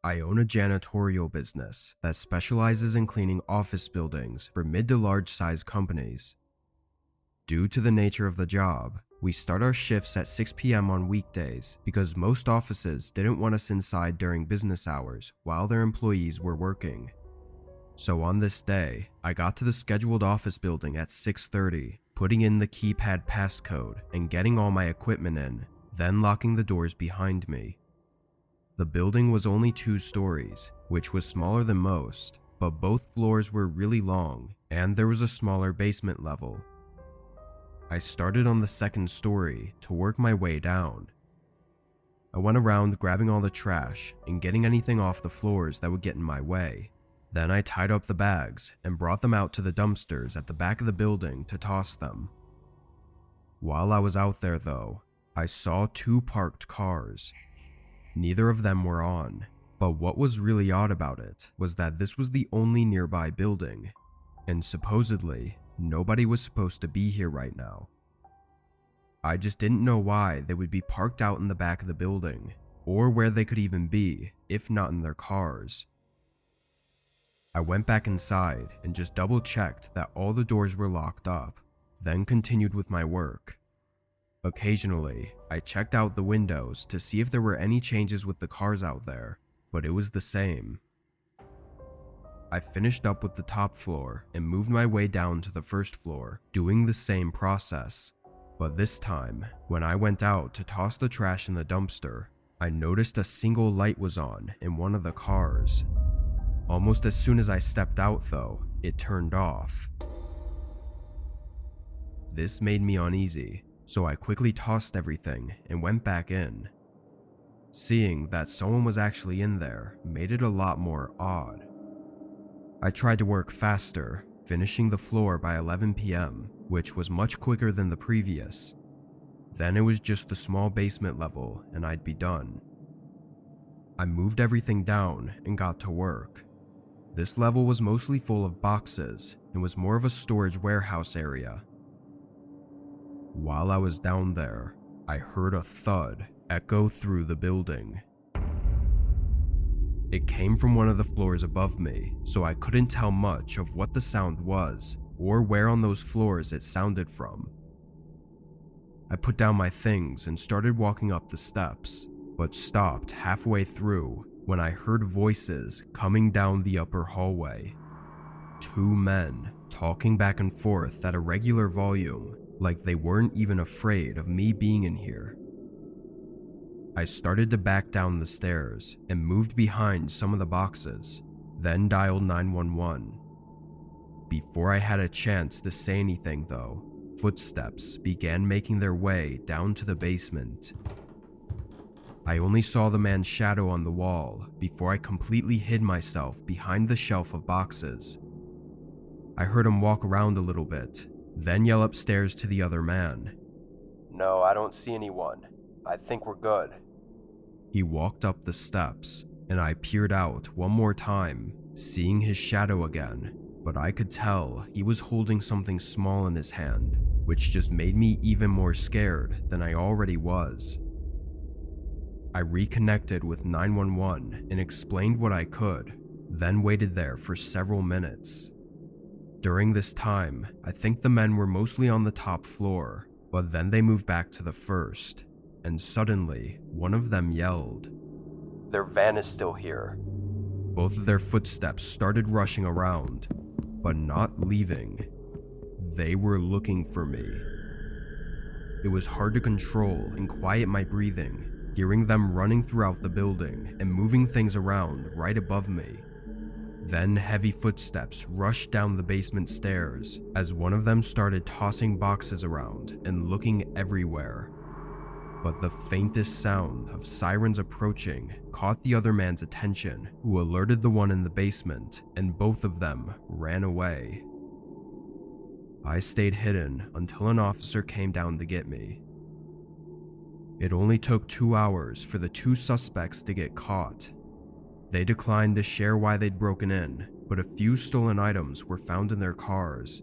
I own a janitorial business that specializes in cleaning office buildings for mid to large size companies. Due to the nature of the job, we start our shifts at 6 p.m. on weekdays because most offices didn't want us inside during business hours while their employees were working. So on this day, I got to the scheduled office building at 6:30, putting in the keypad passcode and getting all my equipment in, then locking the doors behind me. The building was only 2 stories, which was smaller than most, but both floors were really long and there was a smaller basement level. I started on the 2nd story to work my way down. I went around grabbing all the trash and getting anything off the floors that would get in my way. Then I tied up the bags and brought them out to the dumpsters at the back of the building to toss them. While I was out there though, I saw 2 parked cars. Neither of them were on, but what was really odd about it was that this was the only nearby building, and supposedly nobody was supposed to be here right now. I just didn't know why they would be parked out in the back of the building, or where they could even be, if not in their cars. I went back inside and just double checked that all the doors were locked up, then continued with my work. Occasionally, I checked out the windows to see if there were any changes with the cars out there, but it was the same. I finished up with the top floor and moved my way down to the 1st floor, doing the same process. But this time, when I went out to toss the trash in the dumpster, I noticed a single light was on in one of the cars. Almost as soon as I stepped out though, it turned off. This made me uneasy, so I quickly tossed everything and went back in. Seeing that someone was actually in there made it a lot more odd. I tried to work faster, finishing the floor by 11 p.m., which was much quicker than the previous. Then it was just the small basement level and I'd be done. I moved everything down and got to work. This level was mostly full of boxes and was more of a storage warehouse area. While I was down there, I heard a thud echo through the building. It came from one of the floors above me, so I couldn't tell much of what the sound was or where on those floors it sounded from. I put down my things and started walking up the steps, but stopped halfway through when I heard voices coming down the upper hallway. 2 men talking back and forth at a regular volume, like they weren't even afraid of me being in here. I started to back down the stairs and moved behind some of the boxes, then dialed 911. Before I had a chance to say anything though, footsteps began making their way down to the basement. I only saw the man's shadow on the wall before I completely hid myself behind the shelf of boxes. I heard him walk around a little bit, then yell upstairs to the other man. "No, I don't see anyone. I think we're good." He walked up the steps, and I peered out one more time, seeing his shadow again, but I could tell he was holding something small in his hand, which just made me even more scared than I already was. I reconnected with 911 and explained what I could, then waited there for several minutes. During this time, I think the men were mostly on the top floor, but then they moved back to the 1st, and suddenly, one of them yelled, "Their van is still here." Both of their footsteps started rushing around, but not leaving. They were looking for me. It was hard to control and quiet my breathing, hearing them running throughout the building and moving things around right above me. Then heavy footsteps rushed down the basement stairs as one of them started tossing boxes around and looking everywhere. But the faintest sound of sirens approaching caught the other man's attention, who alerted the one in the basement, and both of them ran away. I stayed hidden until an officer came down to get me. It only took 2 hours for the 2 suspects to get caught. They declined to share why they'd broken in, but a few stolen items were found in their cars.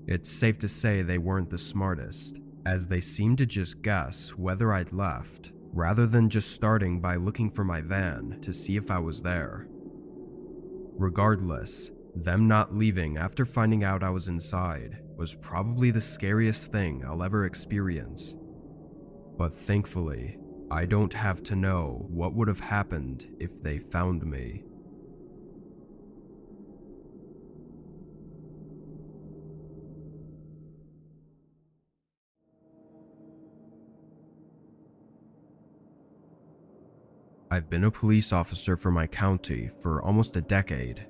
It's safe to say they weren't the smartest, as they seemed to just guess whether I'd left, rather than just starting by looking for my van to see if I was there. Regardless, them not leaving after finding out I was inside was probably the scariest thing I'll ever experience. But thankfully, I don't have to know what would have happened if they found me. I've been a police officer for my county for almost a decade.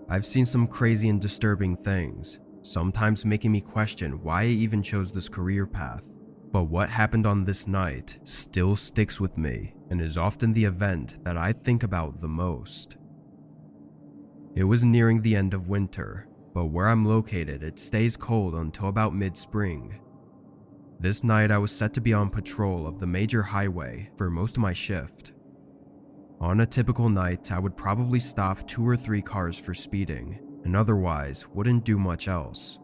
I've seen some crazy and disturbing things, sometimes making me question why I even chose this career path. But what happened on this night still sticks with me and is often the event that I think about the most. It was nearing the end of winter, but where I'm located it stays cold until about mid-spring. This night I was set to be on patrol of the major highway for most of my shift. On a typical night, I would probably stop 2 or 3 cars for speeding, and otherwise wouldn't do much else.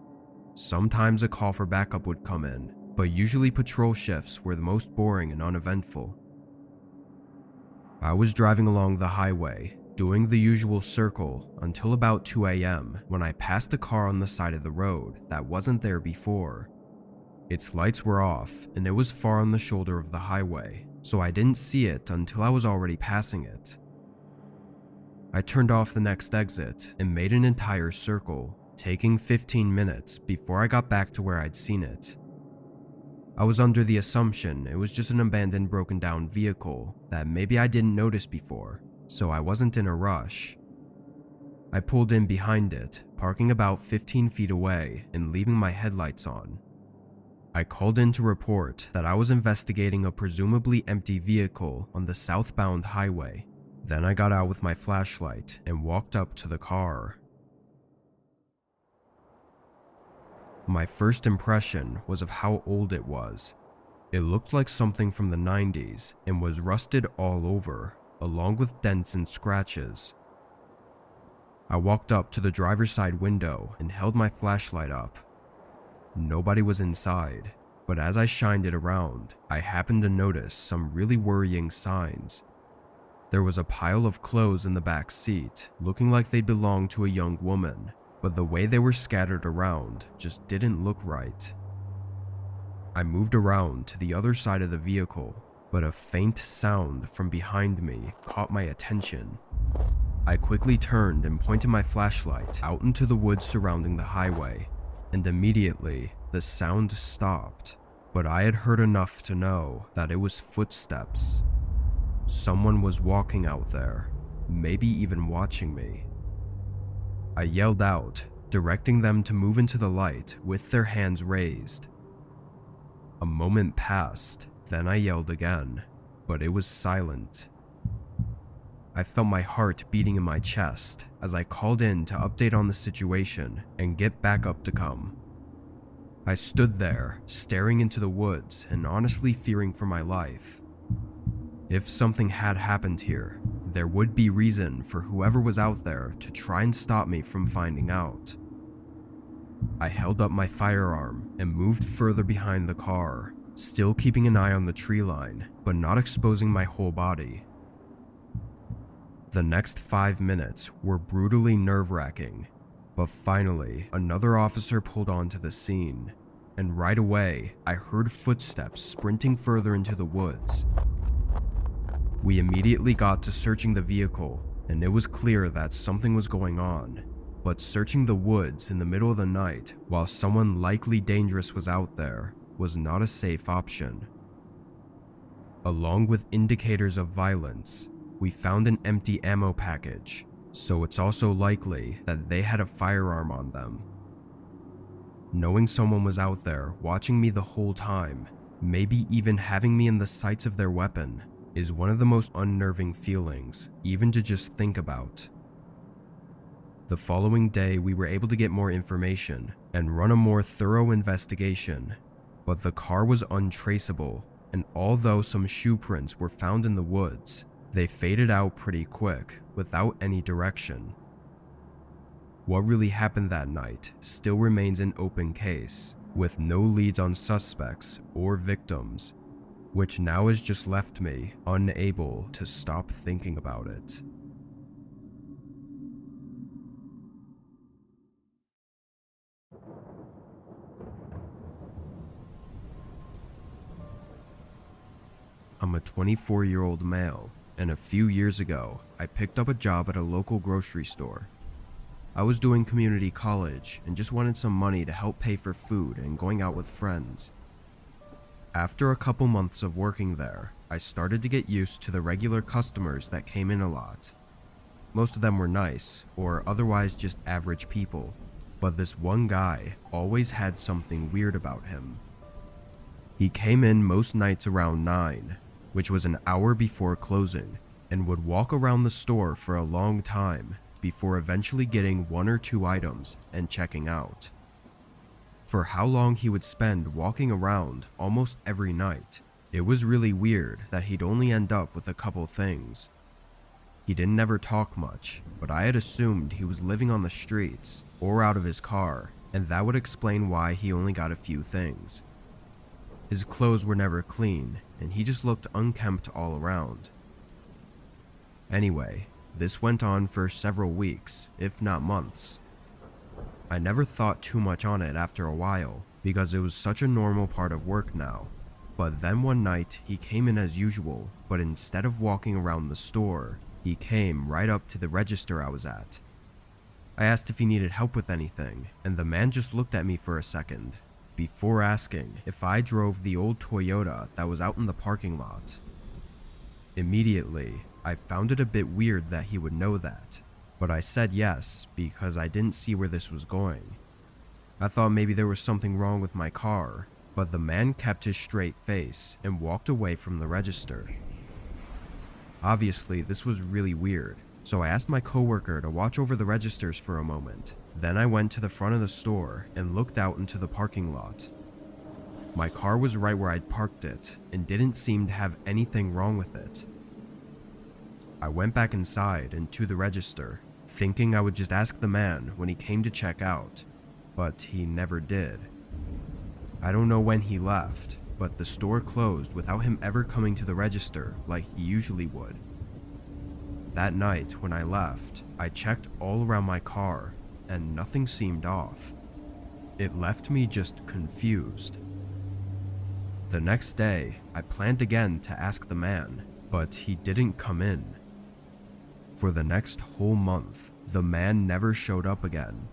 Sometimes a call for backup would come in, but usually patrol shifts were the most boring and uneventful. I was driving along the highway, doing the usual circle until about 2 a.m. when I passed a car on the side of the road that wasn't there before. Its lights were off, and it was far on the shoulder of the highway, so I didn't see it until I was already passing it. I turned off the next exit and made an entire circle, taking 15 minutes before I got back to where I'd seen it. I was under the assumption it was just an abandoned broken down vehicle that maybe I didn't notice before, so I wasn't in a rush. I pulled in behind it, parking about 15 feet away and leaving my headlights on. I called in to report that I was investigating a presumably empty vehicle on the southbound highway. Then I got out with my flashlight and walked up to the car. My first impression was of how old it was. It looked like something from the 90s and was rusted all over, along with dents and scratches. I walked up to the driver's side window and held my flashlight up. Nobody was inside, but as I shined it around, I happened to notice some really worrying signs. There was a pile of clothes in the back seat, looking like they belonged to a young woman, but the way they were scattered around just didn't look right. I moved around to the other side of the vehicle, but a faint sound from behind me caught my attention. I quickly turned and pointed my flashlight out into the woods surrounding the highway, and immediately the sound stopped, but I had heard enough to know that it was footsteps. Someone was walking out there, maybe even watching me. I yelled out, directing them to move into the light with their hands raised. A moment passed, then I yelled again, but it was silent. I felt my heart beating in my chest as I called in to update on the situation and get backup to come. I stood there, staring into the woods and honestly fearing for my life. If something had happened here, there would be reason for whoever was out there to try and stop me from finding out. I held up my firearm and moved further behind the car, still keeping an eye on the tree line, but not exposing my whole body. The next 5 minutes were brutally nerve-wracking, but finally, another officer pulled onto the scene, and right away, I heard footsteps sprinting further into the woods. We immediately got to searching the vehicle, and it was clear that something was going on, but searching the woods in the middle of the night while someone likely dangerous was out there was not a safe option. Along with indicators of violence, we found an empty ammo package, so it's also likely that they had a firearm on them. Knowing someone was out there watching me the whole time, maybe even having me in the sights of their weapon, is one of the most unnerving feelings, even to just think about. The following day, we were able to get more information and run a more thorough investigation, but the car was untraceable, and although some shoe prints were found in the woods, they faded out pretty quick, without any direction. What really happened that night still remains an open case, with no leads on suspects or victims. which now has just left me unable to stop thinking about it. I'm a 24-year-old male, and a few years ago, I picked up a job at a local grocery store. I was doing community college and just wanted some money to help pay for food and going out with friends. After a couple months of working there, I started to get used to the regular customers that came in a lot. Most of them were nice, or otherwise just average people, but this one guy always had something weird about him. He came in most nights around 9, which was an hour before closing, and would walk around the store for a long time before eventually getting 1 or 2 items and checking out. For how long he would spend walking around almost every night, it was really weird that he'd only end up with a couple things. He didn't ever talk much, but I had assumed he was living on the streets or out of his car, and that would explain why he only got a few things. His clothes were never clean, and he just looked unkempt all around. Anyway, this went on for several weeks, if not months. I never thought too much on it after a while, because it was such a normal part of work now. But then one night, he came in as usual, but instead of walking around the store, he came right up to the register I was at. I asked if he needed help with anything, and the man just looked at me for a second, before asking if I drove the old Toyota that was out in the parking lot. Immediately, I found it a bit weird that he would know that, but I said yes because I didn't see where this was going. I thought maybe there was something wrong with my car, but the man kept his straight face and walked away from the register. Obviously, this was really weird, so I asked my coworker to watch over the registers for a moment. Then I went to the front of the store and looked out into the parking lot. My car was right where I'd parked it and didn't seem to have anything wrong with it. I went back inside and to the register, thinking I would just ask the man when he came to check out, but he never did. I don't know when he left, but the store closed without him ever coming to the register like he usually would. That night when I left, I checked all around my car and nothing seemed off. It left me just confused. The next day, I planned again to ask the man, but he didn't come in. For the next whole month, the man never showed up again.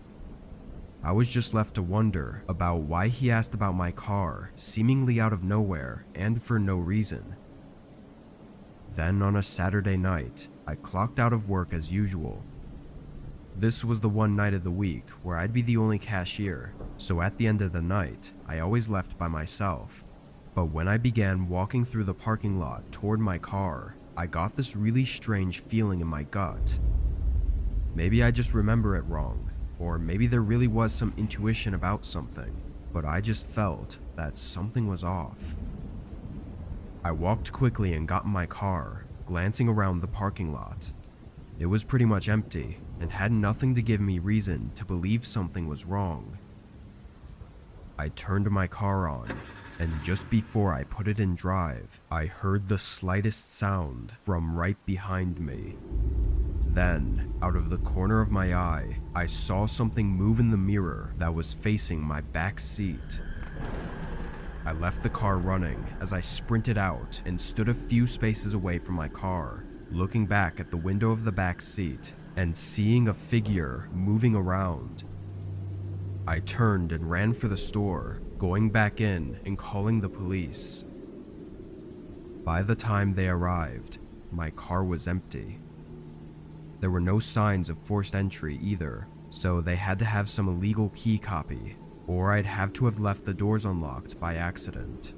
I was just left to wonder about why he asked about my car, seemingly out of nowhere and for no reason. Then on a Saturday night, I clocked out of work as usual. This was the one night of the week where I'd be the only cashier, so at the end of the night, I always left by myself. But when I began walking through the parking lot toward my car, I got this really strange feeling in my gut. Maybe I just remember it wrong, or maybe there really was some intuition about something, but I just felt that something was off. I walked quickly and got in my car, glancing around the parking lot. It was pretty much empty and had nothing to give me reason to believe something was wrong. I turned my car on, and just before I put it in drive, I heard the slightest sound from right behind me. Then, out of the corner of my eye, I saw something move in the mirror that was facing my back seat. I left the car running as I sprinted out and stood a few spaces away from my car, looking back at the window of the back seat and seeing a figure moving around. I turned and ran for the store, going back in and calling the police. By the time they arrived, my car was empty. There were no signs of forced entry either, so they had to have some illegal key copy, or I'd have to have left the doors unlocked by accident.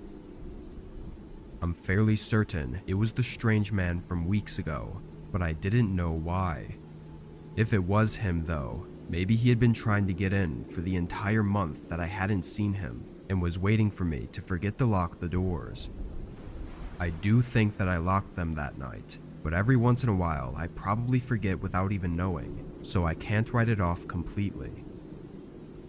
I'm fairly certain it was the strange man from weeks ago, but I didn't know why. If it was him though, maybe he had been trying to get in for the entire month that I hadn't seen him and was waiting for me to forget to lock the doors. I do think that I locked them that night, but every once in a while I probably forget without even knowing, so I can't write it off completely.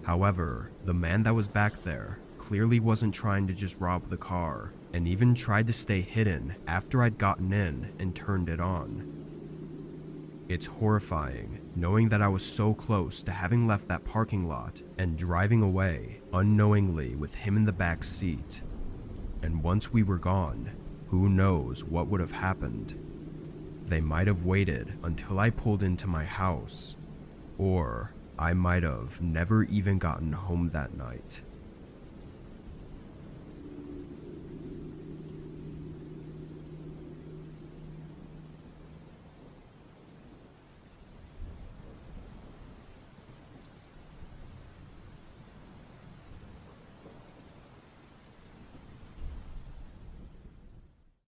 However, the man that was back there clearly wasn't trying to just rob the car, and even tried to stay hidden after I'd gotten in and turned it on. It's horrifying knowing that I was so close to having left that parking lot and driving away unknowingly with him in the back seat. And once we were gone, who knows what would have happened. They might have waited until I pulled into my house, or I might have never even gotten home that night.